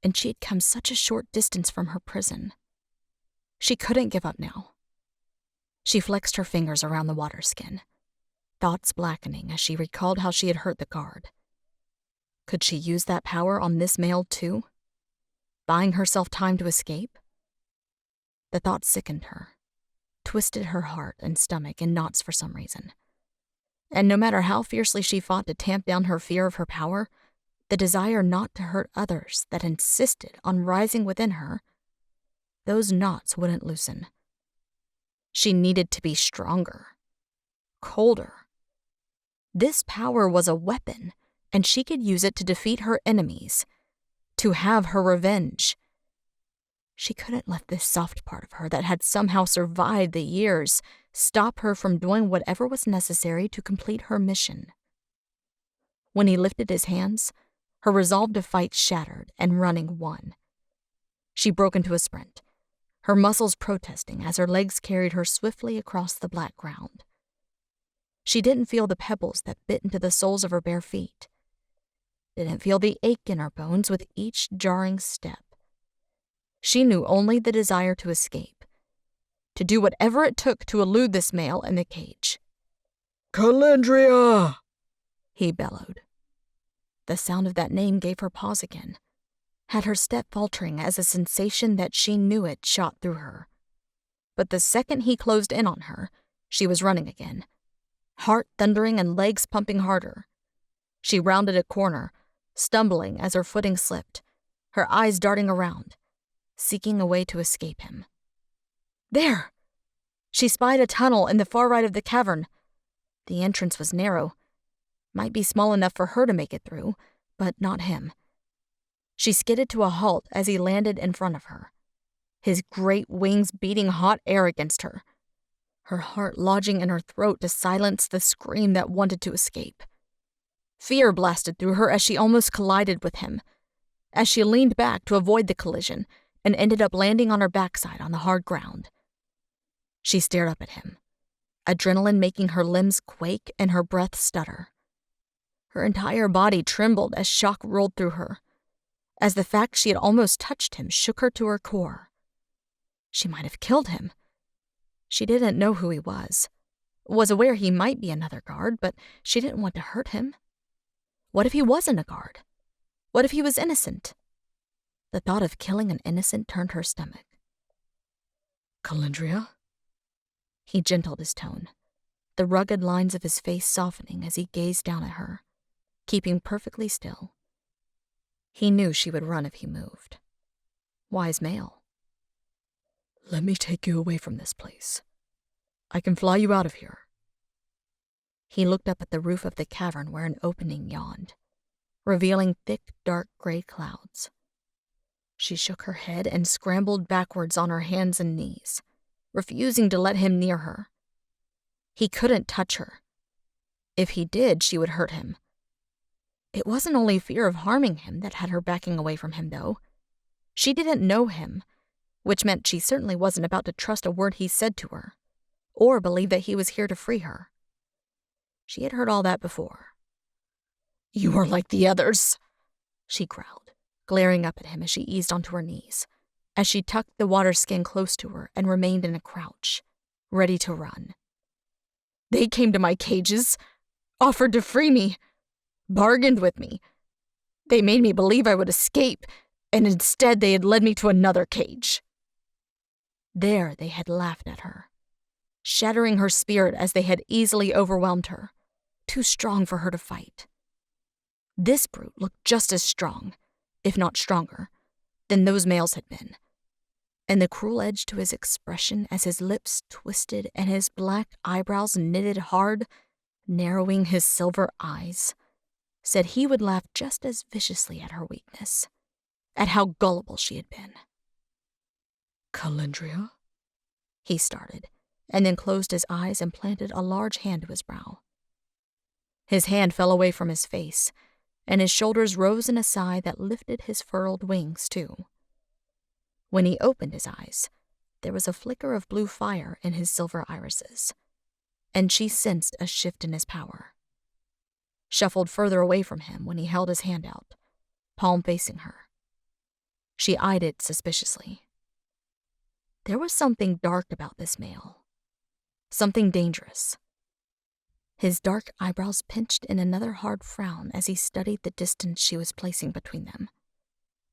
and she had come such a short distance from her prison. She couldn't give up now. She flexed her fingers around the water skin, thoughts blackening as she recalled how she had hurt the guard. Could she use that power on this male too? Buying herself time to escape? The thought sickened her, twisted her heart and stomach in knots for some reason. And no matter how fiercely she fought to tamp down her fear of her power, the desire not to hurt others that insisted on rising within her, those knots wouldn't loosen. She needed to be stronger, colder. This power was a weapon, and she could use it to defeat her enemies, to have her revenge. She couldn't let this soft part of her that had somehow survived the years stop her from doing whatever was necessary to complete her mission. When he lifted his hands, her resolve to fight shattered and running won. She broke into a sprint, her muscles protesting as her legs carried her swiftly across the black ground. She didn't feel the pebbles that bit into the soles of her bare feet, didn't feel the ache in her bones with each jarring step. She knew only the desire to escape, to do whatever it took to elude this male in the cage. "Calendria!" he bellowed. The sound of that name gave her pause again, had her step faltering as a sensation that she knew it shot through her. But the second he closed in on her, she was running again, heart thundering and legs pumping harder. She rounded a corner, stumbling as her footing slipped, her eyes darting around, seeking a way to escape him. There! She spied a tunnel in the far right of the cavern. The entrance was narrow, might be small enough for her to make it through, but not him. She skidded to a halt as he landed in front of her, his great wings beating hot air against her, her heart lodging in her throat to silence the scream that wanted to escape. Fear blasted through her as she almost collided with him, as she leaned back to avoid the collision and ended up landing on her backside on the hard ground. She stared up at him, adrenaline making her limbs quake and her breath stutter. Her entire body trembled as shock rolled through her, as the fact she had almost touched him shook her to her core. She might have killed him. She didn't know who he was, Was aware he might be another guard, but she didn't want to hurt him. What if he wasn't a guard? What if he was innocent? The thought of killing an innocent turned her stomach. Calendria? He gentled his tone, the rugged lines of his face softening as he gazed down at her, keeping perfectly still. He knew she would run if he moved. Wise male. Let me take you away from this place. I can fly you out of here. He looked up at the roof of the cavern where an opening yawned, revealing thick, dark gray clouds. She shook her head and scrambled backwards on her hands and knees, refusing to let him near her. He couldn't touch her. If he did, she would hurt him. It wasn't only fear of harming him that had her backing away from him, though. She didn't know him, which meant she certainly wasn't about to trust a word he said to her, or believe that he was here to free her. She had heard all that before. You are like the others, she growled, glaring up at him as she eased onto her knees, as she tucked the water skin close to her and remained in a crouch, ready to run. They came to my cages, offered to free me, bargained with me. They made me believe I would escape, and instead they had led me to another cage. There they had laughed at her, shattering her spirit as they had easily overwhelmed her, too strong for her to fight. This brute looked just as strong, if not stronger, than those males had been, and the cruel edge to his expression as his lips twisted and his black eyebrows knitted hard, narrowing his silver eyes, said he would laugh just as viciously at her weakness, at how gullible she had been. Calendria? He started, and then closed his eyes and planted a large hand to his brow. His hand fell away from his face, and his shoulders rose in a sigh that lifted his furled wings, too. When he opened his eyes, there was a flicker of blue fire in his silver irises, and she sensed a shift in his power. Shuffled further away from him when he held his hand out, palm facing her. She eyed it suspiciously. There was something dark about this male, something dangerous. His dark eyebrows pinched in another hard frown as he studied the distance she was placing between them,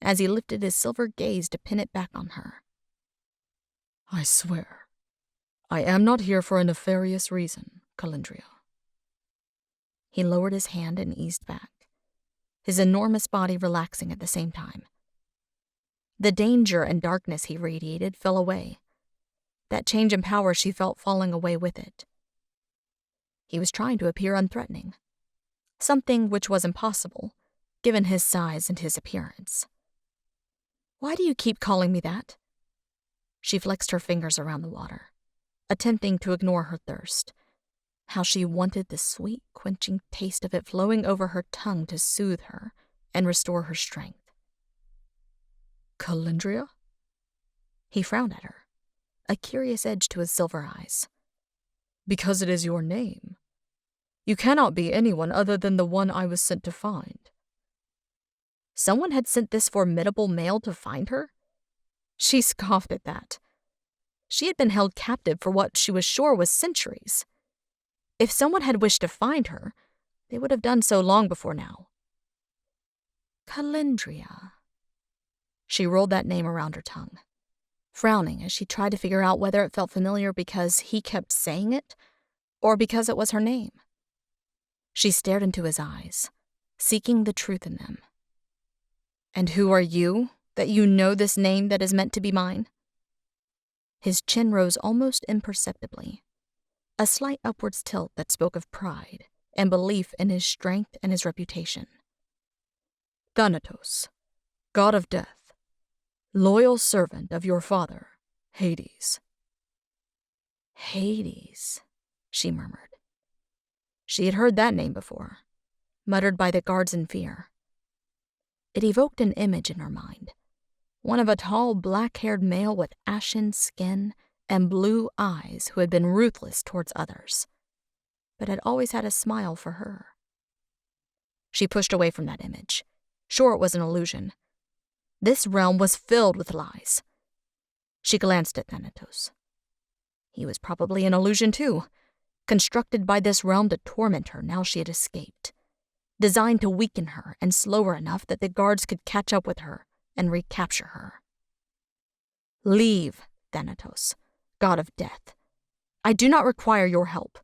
as he lifted his silver gaze to pin it back on her. I swear, I am not here for a nefarious reason, Calendria. He lowered his hand and eased back, his enormous body relaxing at the same time. The danger and darkness he radiated fell away, that change in power she felt falling away with it. He was trying to appear unthreatening, something which was impossible, given his size and his appearance. Why do you keep calling me that? She flexed her fingers around the water, attempting to ignore her thirst. How she wanted the sweet, quenching taste of it flowing over her tongue to soothe her and restore her strength. Calendria? He frowned at her, a curious edge to his silver eyes. Because it is your name. You cannot be anyone other than the one I was sent to find. Someone had sent this formidable male to find her? She scoffed at that. She had been held captive for what she was sure was centuries. If someone had wished to find her, they would have done so long before now. Calendria. She rolled that name around her tongue, frowning as she tried to figure out whether it felt familiar because he kept saying it, or because it was her name. She stared into his eyes, seeking the truth in them. And who are you, that you know this name that is meant to be mine? His chin rose almost imperceptibly, a slight upwards tilt that spoke of pride and belief in his strength and his reputation. Thanatos, god of death, loyal servant of your father, Hades. Hades, she murmured. She had heard that name before, muttered by the guards in fear. It evoked an image in her mind, one of a tall, black-haired male with ashen skin and blue eyes who had been ruthless towards others, but had always had a smile for her. She pushed away from that image, sure it was an illusion. This realm was filled with lies. She glanced at Thanatos. He was probably an illusion too, constructed by this realm to torment her now she had escaped, designed to weaken her and slow her enough that the guards could catch up with her and recapture her. Leave, Thanatos, god of death. I do not require your help.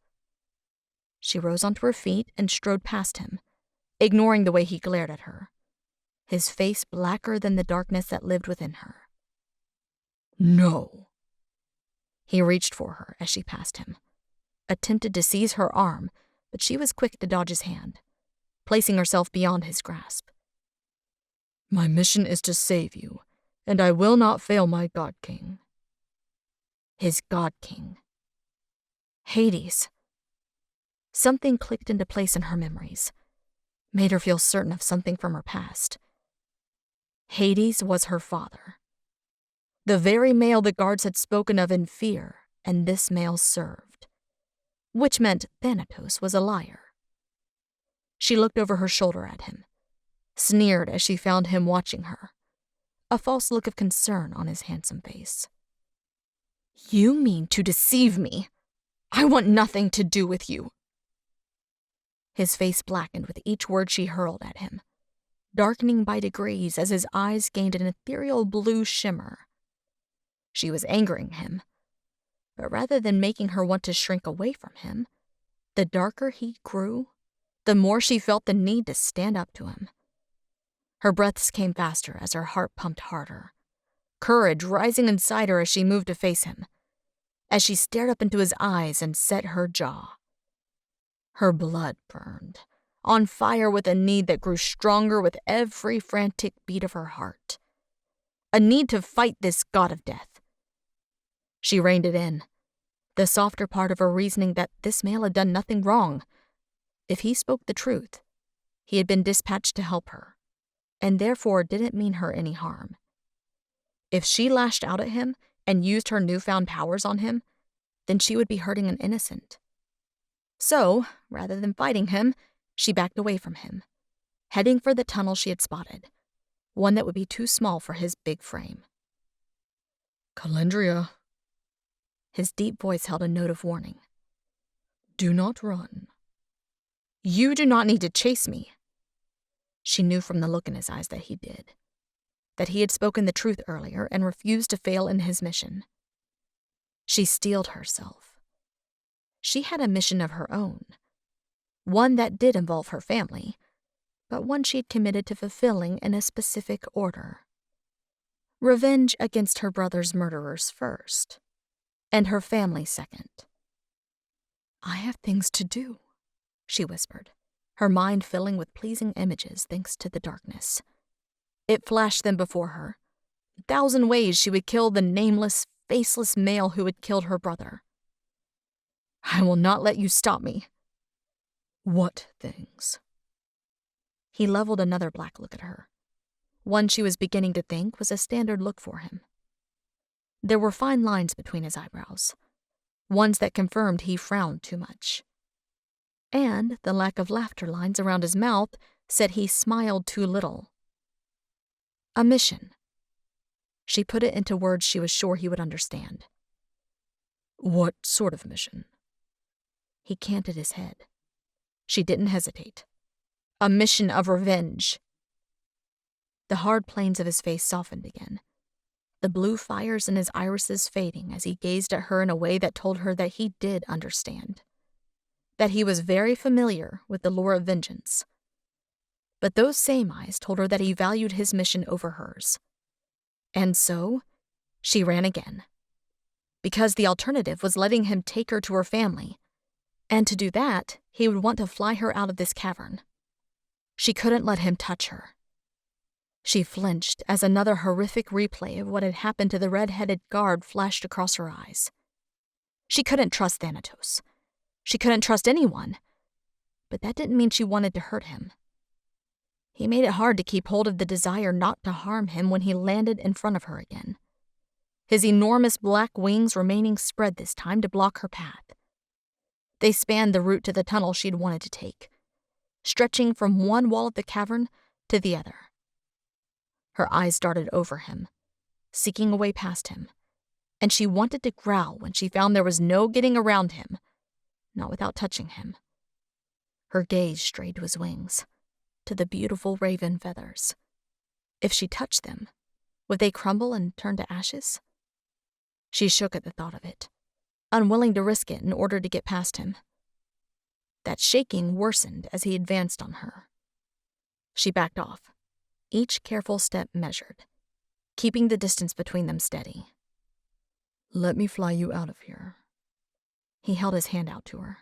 She rose onto her feet and strode past him, ignoring the way he glared at her, his face blacker than the darkness that lived within her. No. He reached for her as she passed him, attempted to seize her arm, but she was quick to dodge his hand, placing herself beyond his grasp. My mission is to save you, and I will not fail my God King. His God King. Hades. Something clicked into place in her memories, made her feel certain of something from her past. Hades was her father. The very male the guards had spoken of in fear, and this male served, which meant Thanatos was a liar. She looked over her shoulder at him, sneered as she found him watching her, a false look of concern on his handsome face. You mean to deceive me? I want nothing to do with you. His face blackened with each word she hurled at him, darkening by degrees as his eyes gained an ethereal blue shimmer. She was angering him, but rather than making her want to shrink away from him, the darker he grew, the more she felt the need to stand up to him. Her breaths came faster as her heart pumped harder, courage rising inside her as she moved to face him, as she stared up into his eyes and set her jaw. Her blood burned, on fire with a need that grew stronger with every frantic beat of her heart. A need to fight this god of death. She reined it in, the softer part of her reasoning that this male had done nothing wrong. If he spoke the truth, he had been dispatched to help her, and therefore didn't mean her any harm. If she lashed out at him and used her newfound powers on him, then she would be hurting an innocent. So, rather than fighting him, she backed away from him, heading for the tunnel she had spotted, one that would be too small for his big frame. Calendria. His deep voice held a note of warning. Do not run. You do not need to chase me. She knew from the look in his eyes that he did, that he had spoken the truth earlier and refused to fail in his mission. She steeled herself. She had a mission of her own, one that did involve her family, but one she had committed to fulfilling in a specific order. Revenge against her brother's murderers first, and her family second. I have things to do, she whispered, her mind filling with pleasing images thanks to the darkness. It flashed them before her, 1,000 ways she would kill the nameless, faceless male who had killed her brother. I will not let you stop me. What things? He leveled another black look at her, one she was beginning to think was a standard look for him. There were fine lines between his eyebrows, ones that confirmed he frowned too much. And the lack of laughter lines around his mouth said he smiled too little. A mission. She put it into words she was sure he would understand. What sort of mission? He canted his head. She didn't hesitate. A mission of revenge. The hard planes of his face softened again, the blue fires in his irises fading as he gazed at her in a way that told her that he did understand, that he was very familiar with the lure of vengeance. But those same eyes told her that he valued his mission over hers. And so, she ran again, because the alternative was letting him take her to her family, and to do that, he would want to fly her out of this cavern. She couldn't let him touch her. She flinched as another horrific replay of what had happened to the red-headed guard flashed across her eyes. She couldn't trust Thanatos. She couldn't trust anyone. But that didn't mean she wanted to hurt him. He made it hard to keep hold of the desire not to harm him when he landed in front of her again, his enormous black wings remaining spread this time to block her path. They spanned the route to the tunnel she'd wanted to take, stretching from one wall of the cavern to the other. Her eyes darted over him, seeking a way past him, and she wanted to growl when she found there was no getting around him, not without touching him. Her gaze strayed to his wings, to the beautiful raven feathers. If she touched them, would they crumble and turn to ashes? She shook at the thought of it, unwilling to risk it in order to get past him. That shaking worsened as he advanced on her. She backed off, each careful step measured, keeping the distance between them steady. "Let me fly you out of here." He held his hand out to her.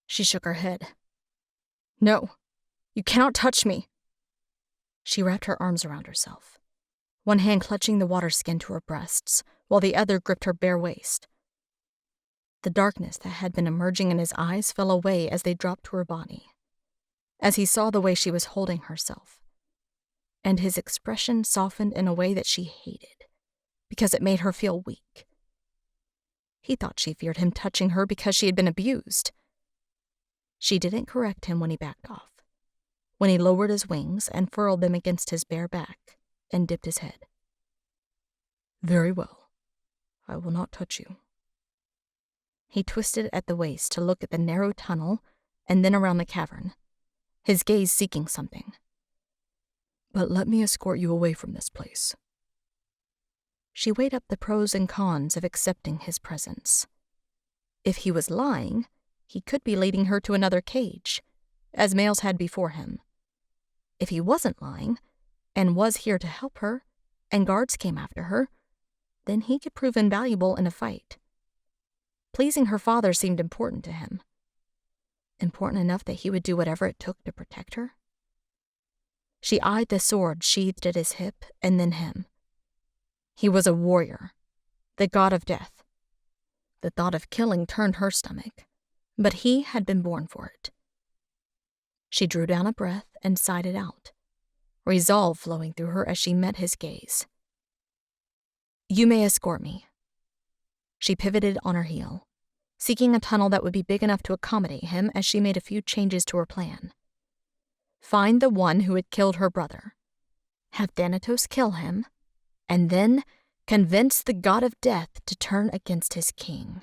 She shook her head. "No, you cannot touch me." She wrapped her arms around herself, one hand clutching the water skin to her breasts, while the other gripped her bare waist. The darkness that had been emerging in his eyes fell away as they dropped to her body, as he saw the way she was holding herself, and his expression softened in a way that she hated, because it made her feel weak. He thought she feared him touching her because she had been abused. She didn't correct him when he backed off, when he lowered his wings and furled them against his bare back and dipped his head. "Very well. I will not touch you." He twisted at the waist to look at the narrow tunnel and then around the cavern, his gaze seeking something. "But let me escort you away from this place." She weighed up the pros and cons of accepting his presence. If he was lying, he could be leading her to another cage, as males had before him. If he wasn't lying, and was here to help her, and guards came after her, then he could prove invaluable in a fight. Pleasing her father seemed important to him. Important enough that he would do whatever it took to protect her. She eyed the sword sheathed at his hip, and then him. He was a warrior, the god of death. The thought of killing turned her stomach, but he had been born for it. She drew down a breath and sighed it out, resolve flowing through her as she met his gaze. "You may escort me." She pivoted on her heel, seeking a tunnel that would be big enough to accommodate him as she made a few changes to her plan. Find the one who had killed her brother, have Thanatos kill him, and then convince the god of death to turn against his king.